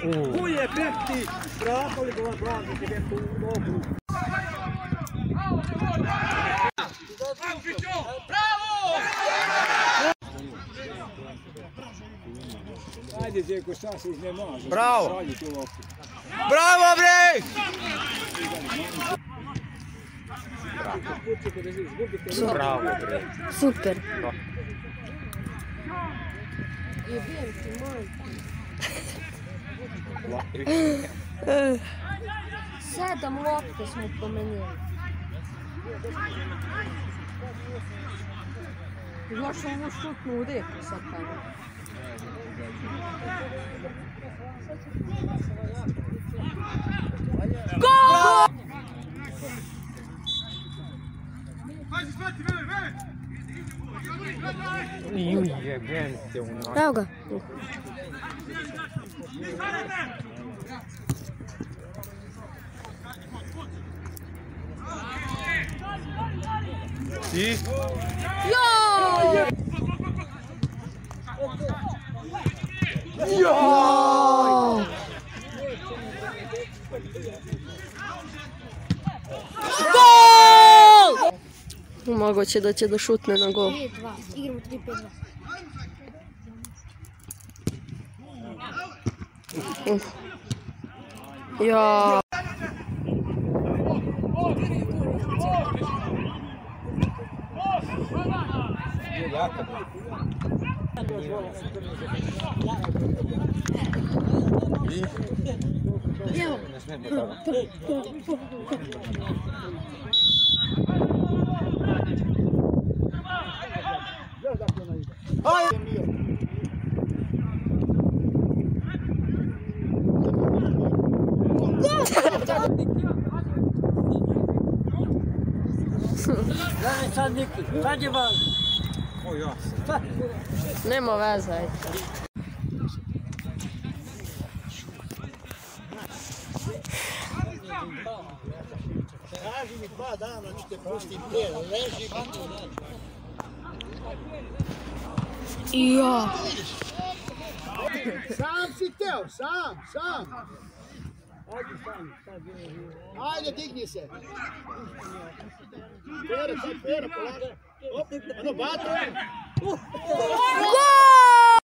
Tu je Berti, bravo li govan bravo ti je tu nogu. Ajde Zeko, šta se iznemažeš? Bravo! Bravo bre! Bravo bre! Super! Jebem ti majku. 7 lopte smo promenili. Još ovu šutnu u reku sad tamo. Gol! Evo ga. I? Jo! Jo! Gol! Moguće da će da šutne na gol. 5-2, igramo 3-5-2. Ja. Sad Niki, sad je van. Nema veze, ajde. Traži mi 2 dana, ćete pustim prije, leži. Ja. Sam si teo, sam. Ajde, digni se. Pera, polako. Ono, batro.